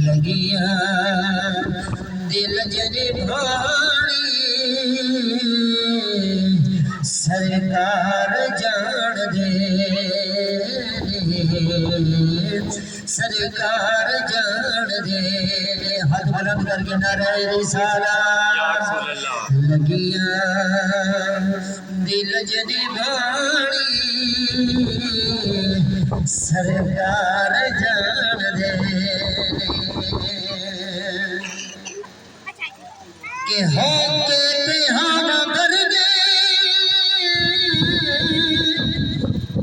लगिया दिल जने भाणी सरकार जान दे, सरकार जान दे। हाथ बुलंद करके नारे रिसालत। लगिया दिल जने भाणी सरकार जान दे के हो के हम कर दे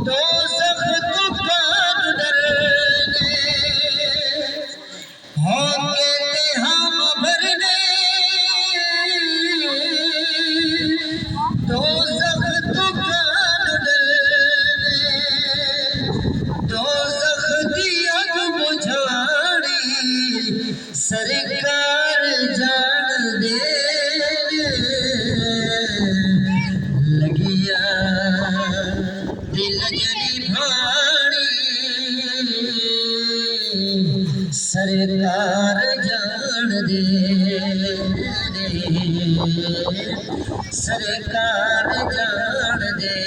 तो सख्त कान डर दे, हो के हम भर दे तो सख्त कान डर दे, तो सख्ती अग बुझाड़ी सरकार जान दे। लगिया दिल जनी भाणी सरकार जान दे, सरकार जान दे।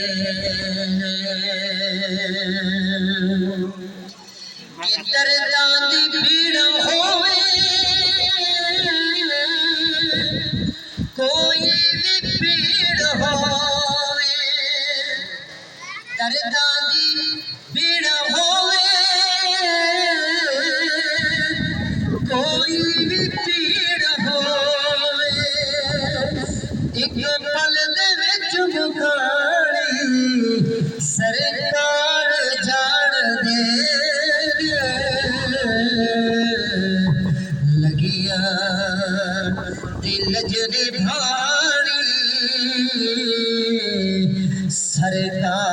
कि दर्दां दी भीड़ होवे कोई भी भीड़ होवे, दर्दां दी भीड़ होवे कोई भी भीड़ होवे, एक पल दे विच मुकाणी सरकार जान दे। लगिया दिल जने भाणी सरकार